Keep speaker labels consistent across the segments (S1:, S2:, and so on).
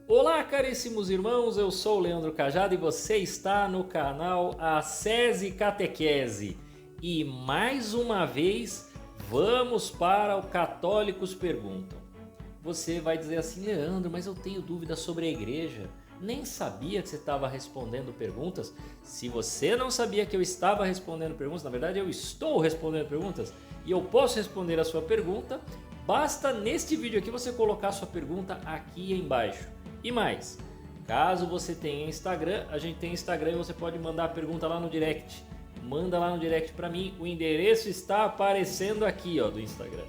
S1: Olá, caríssimos irmãos, eu sou o Leandro Cajado e você está no canal Ascese Catequese. E mais uma vez, vamos para o Católicos Perguntam. Você vai dizer assim, Leandro, mas eu tenho dúvidas sobre a igreja. Nem sabia que você estava respondendo perguntas. Se você não sabia que eu estava respondendo perguntas, na verdade eu estou respondendo perguntas e eu posso responder a sua pergunta. Basta neste vídeo aqui você colocar a sua pergunta aqui embaixo. E mais, caso você tenha Instagram, a gente tem Instagram e você pode mandar a pergunta lá no direct. Manda lá no direct para mim, o endereço está aparecendo aqui ó, do Instagram.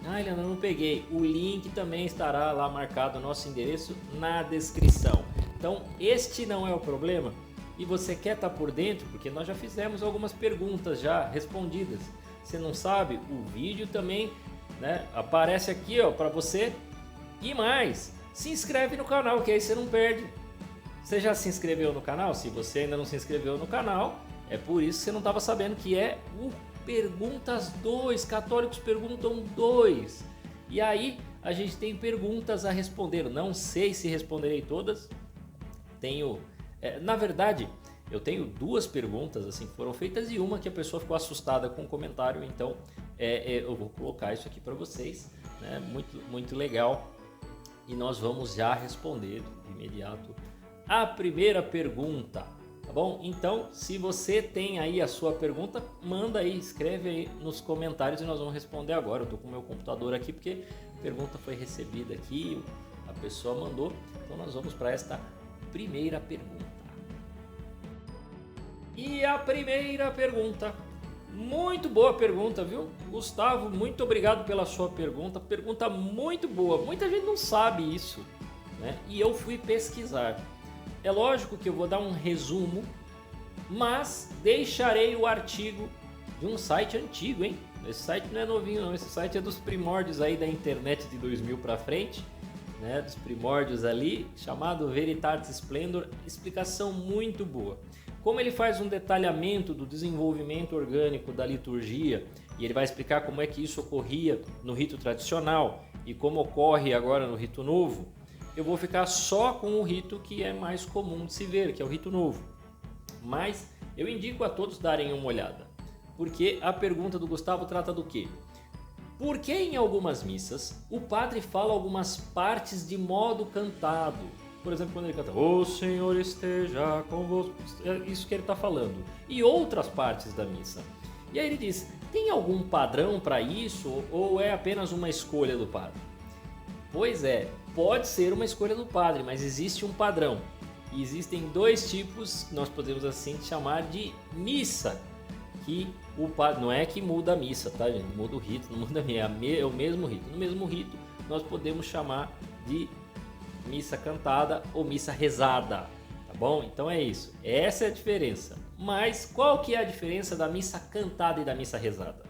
S1: Ah, Leandro, eu não peguei. O link também estará lá marcado, o nosso endereço, na descrição. Então, este não é o problema. E você quer estar por dentro, porque nós já fizemos algumas perguntas já respondidas. Você não sabe? O vídeo também, né, aparece aqui ó, para você. E mais, se inscreve no canal, que aí você não perde. Você já se inscreveu no canal? Se você ainda não se inscreveu no canal, é por isso que você não estava sabendo que é o Perguntas 2, Católicos Perguntam 2. E aí a gente tem perguntas a responder. Não sei se responderei todas. Na verdade, eu tenho duas perguntas assim que foram feitas e uma que a pessoa ficou assustada com o comentário. Então eu vou colocar isso aqui para vocês, né? Muito legal. E nós vamos já responder de imediato a primeira pergunta. Tá bom? Então, se você tem aí a sua pergunta, manda aí, escreve aí nos comentários e nós vamos responder agora. Eu tô com o meu computador aqui porque a pergunta foi recebida aqui, a pessoa mandou. Então nós vamos para esta primeira pergunta. E a primeira pergunta, muito boa pergunta, viu? Gustavo, muito obrigado pela sua pergunta. Pergunta muito boa, muita gente não sabe isso, né? E eu fui pesquisar. É lógico que eu vou dar um resumo, mas deixarei o artigo de um site antigo, hein? Esse site não é novinho não, esse site é dos primórdios aí da internet de 2000 para frente, né? Dos primórdios ali, chamado Veritatis Splendor, explicação muito boa. Como ele faz um detalhamento do desenvolvimento orgânico da liturgia, e ele vai explicar como é que isso ocorria no rito tradicional e como ocorre agora no rito novo, eu vou ficar só com o rito que é mais comum de se ver, que é o rito novo. Mas eu indico a todos darem uma olhada, porque a pergunta do Gustavo trata do quê? Por que em algumas missas o padre fala algumas partes de modo cantado? Por exemplo, quando ele canta "O Senhor esteja convosco", é isso que ele está falando. E outras partes da missa. E aí ele diz, tem algum padrão para isso ou é apenas uma escolha do padre? Pois é, pode ser uma escolha do padre, mas existe um padrão. E existem dois tipos, nós podemos assim chamar de missa. Que o padre, não é que muda a missa, tá gente? Muda o rito, não muda é o mesmo rito. No mesmo rito, nós podemos chamar de missa cantada ou missa rezada, tá bom? Então é isso, essa é a diferença. Mas qual que é a diferença da missa cantada e da missa rezada?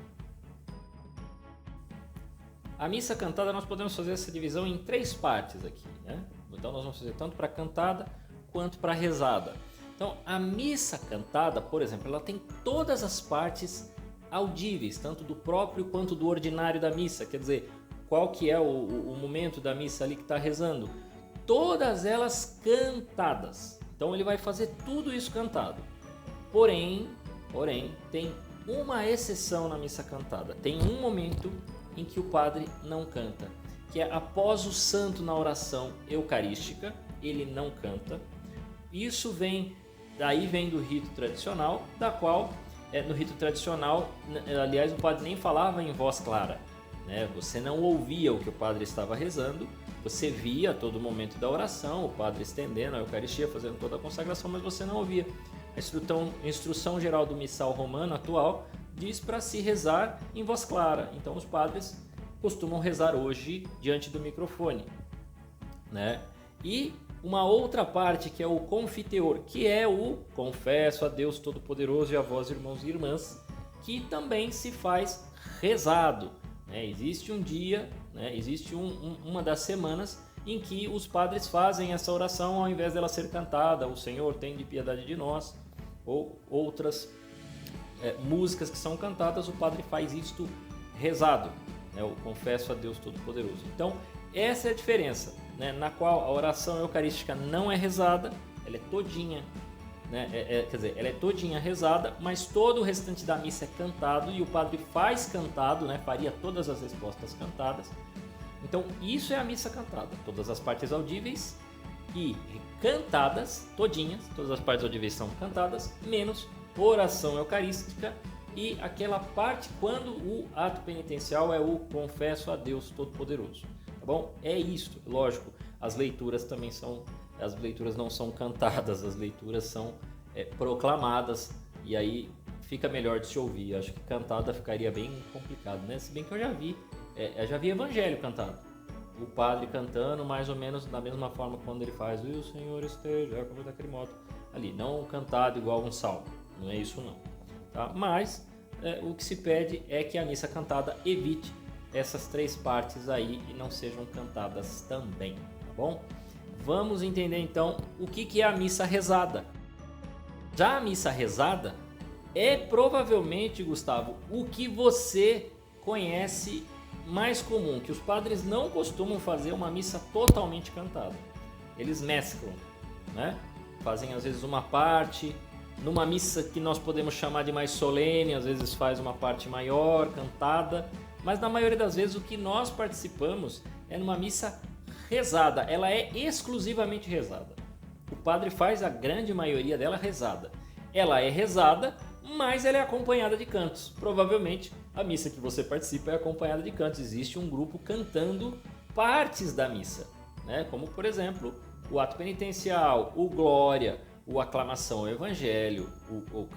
S1: A missa cantada nós podemos fazer essa divisão em três partes aqui, né? Então nós vamos fazer tanto para cantada quanto para rezada. Então a missa cantada, por exemplo, ela tem todas as partes audíveis, tanto do próprio quanto do ordinário da missa. Quer dizer, qual que é o momento da missa ali que está rezando? Todas elas cantadas. Então ele vai fazer tudo isso cantado. Porém, tem uma exceção na missa cantada. Tem um momento em que o padre não canta, que é após o santo na oração eucarística, ele não canta. Isso vem do rito tradicional, da qual, no rito tradicional, aliás, o padre nem falava em voz clara, né? Você não ouvia o que o padre estava rezando, você via a todo momento da oração, o padre estendendo a eucaristia, fazendo toda a consagração, mas você não ouvia. A instrução geral do missal romano atual diz para se rezar em voz clara. Então os padres costumam rezar hoje diante do microfone, né? E uma outra parte que é o confiteor, que é o confesso a Deus Todo-Poderoso e a vós, irmãos e irmãs, que também se faz rezado, né? Existe um dia, né? Existe uma das semanas em que os padres fazem essa oração ao invés dela ser cantada, o Senhor tem de piedade de nós, ou outras músicas que são cantadas, o padre faz isto rezado, né? O confesso a Deus Todo-Poderoso. Então essa é a diferença. né, na qual a oração eucarística não é rezada, ela é todinha, né, quer dizer, ela é todinha rezada, mas todo o restante da missa é cantado e o padre faz cantado, né, faria todas as respostas cantadas. Então isso é a missa cantada, todas as partes audíveis e cantadas, todinhas, todas as partes audíveis são cantadas, menos oração eucarística e aquela parte quando o ato penitencial é o confesso a Deus Todo-Poderoso, tá bom? É isso, lógico, as leituras não são cantadas, as leituras são proclamadas e aí fica melhor de se ouvir. Acho que cantada ficaria bem complicado, né? Se bem que eu já vi evangelho cantado, o padre cantando mais ou menos da mesma forma quando ele faz o Senhor esteja como daquele modo ali, não cantado igual um salmo, não é isso não, tá? Mas o que se pede é que a missa cantada evite essas três partes aí e não sejam cantadas também, tá bom? Vamos entender então o que é a missa rezada. Já a missa rezada é provavelmente, Gustavo, o que você conhece mais comum, que os padres não costumam fazer uma missa totalmente cantada. Eles mesclam, né? Fazem às vezes uma parte, numa missa que nós podemos chamar de mais solene, às vezes faz uma parte maior, cantada, mas na maioria das vezes o que nós participamos é numa missa rezada, ela é exclusivamente rezada. O padre faz a grande maioria dela rezada. Ela é rezada, mas ela é acompanhada de cantos. Provavelmente a missa que você participa é acompanhada de cantos. Existe um grupo cantando partes da missa, né? Como por exemplo o ato penitencial, o glória, o aclamação ao evangelho, o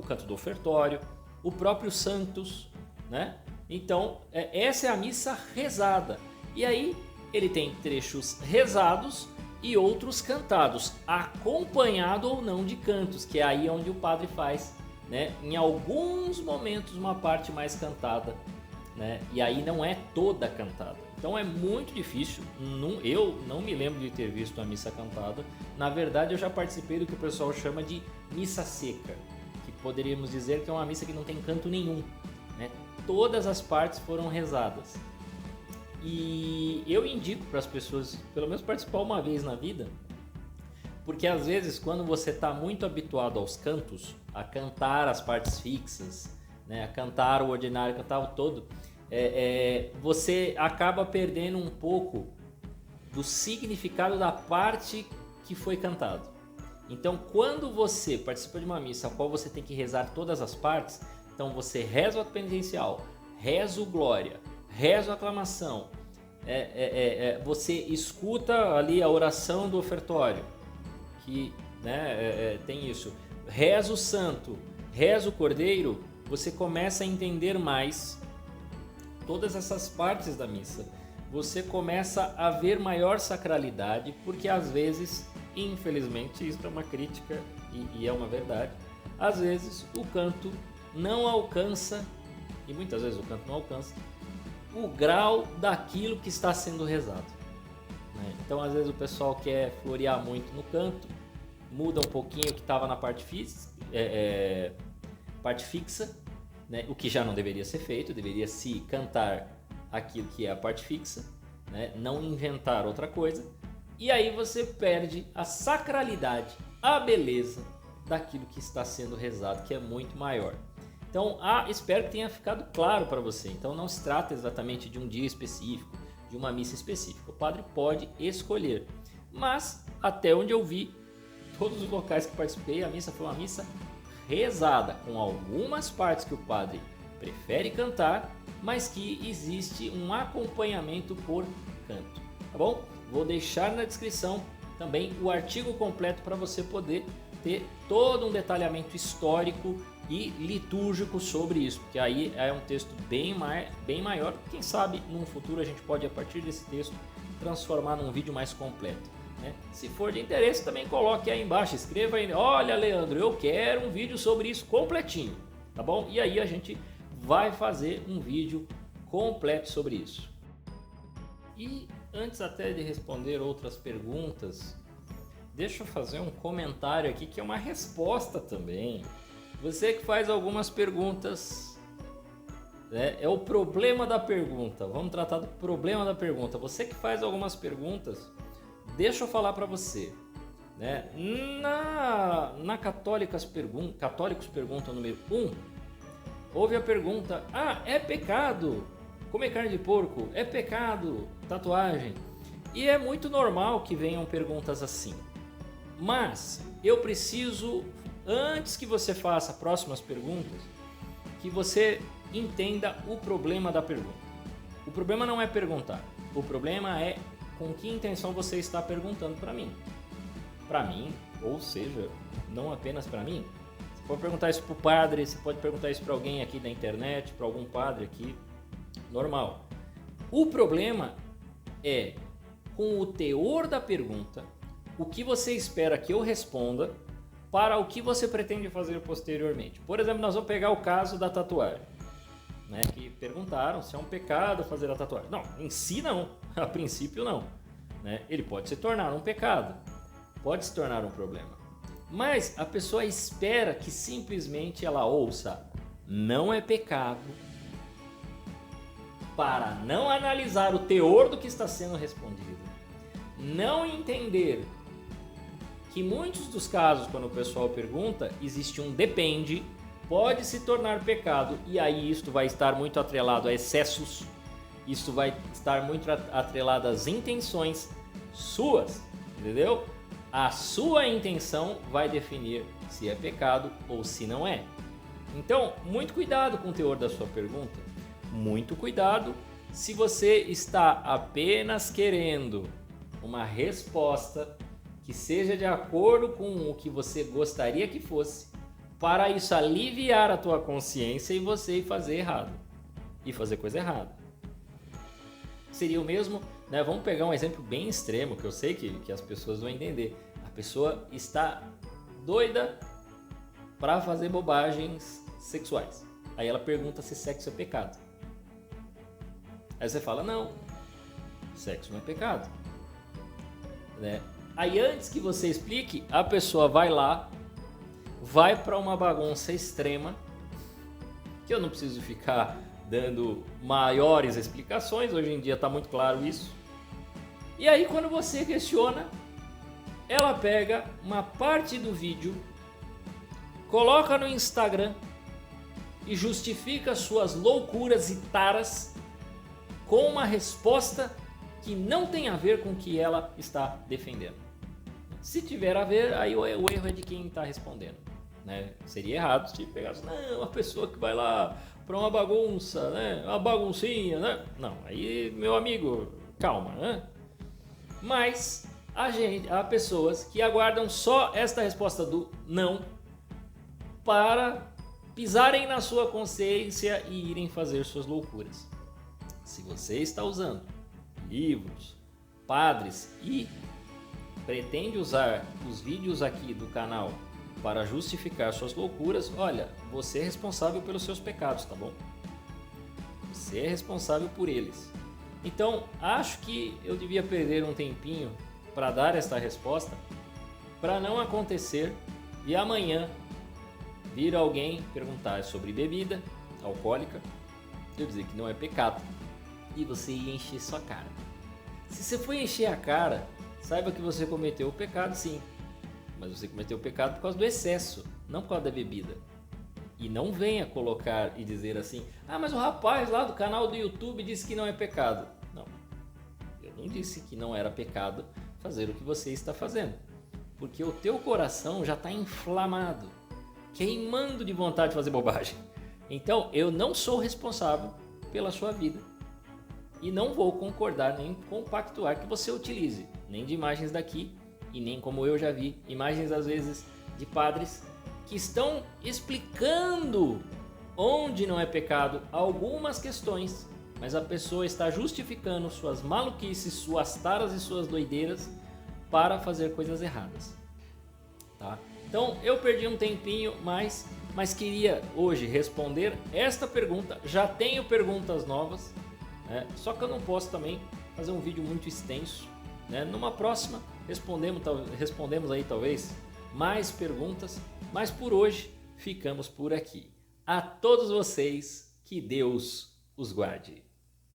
S1: canto do ofertório, o próprio Santos, né? Então essa é a missa rezada. E aí ele tem trechos rezados e outros cantados, acompanhado ou não de cantos, que é aí onde o padre faz, né, em alguns momentos uma parte mais cantada, né, e aí não é toda cantada. Então é muito difícil, eu não me lembro de ter visto uma missa cantada. Na verdade eu já participei do que o pessoal chama de missa seca, que poderíamos dizer que é uma missa que não tem canto nenhum, né? Todas as partes foram rezadas. E eu indico para as pessoas, pelo menos participar uma vez na vida, porque às vezes quando você está muito habituado aos cantos, a cantar as partes fixas, né, a cantar o ordinário, cantar o todo, você acaba perdendo um pouco do significado da parte que foi cantado. Então quando você participa de uma missa a qual você tem que rezar todas as partes, então você reza o ato penitencial, reza o glória, reza a aclamação, você escuta ali a oração do ofertório, que, né, tem isso, reza o santo, reza o cordeiro, você começa a entender mais todas essas partes da missa. Você começa a ver maior sacralidade, porque às vezes, infelizmente, isso é uma crítica e é uma verdade, às vezes o canto não alcança, e muitas vezes o canto não alcança, o grau daquilo que está sendo rezado, né? Então às vezes o pessoal quer florear muito no canto, muda um pouquinho o que estava na parte fixa, né? O que já não deveria ser feito, deveria se cantar aquilo que é a parte fixa, né? Não inventar outra coisa, e aí você perde a sacralidade, a beleza daquilo que está sendo rezado, que é muito maior. Então, espero que tenha ficado claro para você. Então, não se trata exatamente de um dia específico, de uma missa específica. O padre pode escolher. Mas, até onde eu vi, todos os locais que participei, a missa foi uma missa rezada, com algumas partes que o padre prefere cantar, mas que existe um acompanhamento por canto. Tá bom? Vou deixar na descrição também o artigo completo para você poder ter todo um detalhamento histórico e litúrgico sobre isso, porque aí é um texto bem maior. Quem sabe num futuro a gente pode, a partir desse texto, transformar num vídeo mais completo, né? Se for de interesse, também coloque aí embaixo, escreva aí, olha Leandro, eu quero um vídeo sobre isso completinho, tá bom? E aí a gente vai fazer um vídeo completo sobre isso. E antes até de responder outras perguntas, deixa eu fazer um comentário aqui que é uma resposta também. Você que faz algumas perguntas né? É o problema da pergunta. Vamos tratar do problema da pergunta. Você que faz algumas perguntas, deixa eu falar para você, né? Na Católicos Perguntam número 1, houve a pergunta: é pecado comer carne de porco? É pecado tatuagem? E é muito normal que venham perguntas assim. Mas eu preciso, antes que você faça próximas perguntas, que você entenda o problema da pergunta. O problema não é perguntar. O problema é com que intenção você está perguntando para mim. Para mim, ou seja, não apenas para mim. Você pode perguntar isso para o padre, você pode perguntar isso para alguém aqui da internet, para algum padre aqui, normal. O problema é com o teor da pergunta, o que você espera que eu responda para o que você pretende fazer posteriormente. Por exemplo, nós vamos pegar o caso da tatuagem, né? Que perguntaram se é um pecado fazer a tatuagem. Não, em si não, a princípio não, né? Ele pode se tornar um pecado, pode se tornar um problema, mas a pessoa espera que simplesmente ela ouça não é pecado, para não analisar o teor do que está sendo respondido, não entender que muitos dos casos, quando o pessoal pergunta, existe um depende, pode se tornar pecado, e aí isto vai estar muito atrelado a excessos, isso vai estar muito atrelado às intenções suas, entendeu? A sua intenção vai definir se é pecado ou se não é. Então, muito cuidado com o teor da sua pergunta, muito cuidado se você está apenas querendo uma resposta que seja de acordo com o que você gostaria que fosse, para isso aliviar a tua consciência e você ir fazer errado, e fazer coisa errada. Seria o mesmo, né? Vamos pegar um exemplo bem extremo, que eu sei que as pessoas vão entender. A pessoa está doida para fazer bobagens sexuais. Aí ela pergunta se sexo é pecado. Aí você fala, não, sexo não é pecado, né? Aí antes que você explique, a pessoa vai lá, vai para uma bagunça extrema, que eu não preciso ficar dando maiores explicações, hoje em dia está muito claro isso. E aí quando você questiona, ela pega uma parte do vídeo, coloca no Instagram e justifica suas loucuras e taras com uma resposta que não tem a ver com o que ela está defendendo. Se tiver a ver, aí o erro é de quem está respondendo, né? Seria errado se pegasse, não, uma pessoa que vai lá para uma bagunça, né? Uma baguncinha, né? Não, aí, meu amigo, calma, né? Mas há pessoas que aguardam só esta resposta do não para pisarem na sua consciência e irem fazer suas loucuras. Se você está usando livros, padres e pretende usar os vídeos aqui do canal para justificar suas loucuras, olha, você é responsável pelos seus pecados, tá bom? Você é responsável por eles. Então, acho que eu devia perder um tempinho para dar esta resposta, para não acontecer e amanhã vir alguém perguntar sobre bebida alcoólica, eu dizer que não é pecado, e você ia encher sua cara. Se você for encher a cara, saiba que você cometeu o pecado, sim, mas você cometeu o pecado por causa do excesso, não por causa da bebida. E não venha colocar e dizer assim, mas o rapaz lá do canal do YouTube disse que não é pecado. Não, eu não disse que não era pecado fazer o que você está fazendo, porque o teu coração já está inflamado, queimando de vontade de fazer bobagem. Então eu não sou responsável pela sua vida e não vou concordar nem compactuar que você utilize nem de imagens daqui e nem, como eu já vi, imagens às vezes de padres que estão explicando onde não é pecado algumas questões, mas a pessoa está justificando suas maluquices, suas taras e suas doideiras para fazer coisas erradas, tá? Então eu perdi um tempinho, mas queria hoje responder esta pergunta. Já tenho perguntas novas, né? Só que eu não posso também fazer um vídeo muito extenso, né? Numa próxima respondemos aí talvez mais perguntas, mas por hoje ficamos por aqui. A todos vocês, Que Deus os guarde.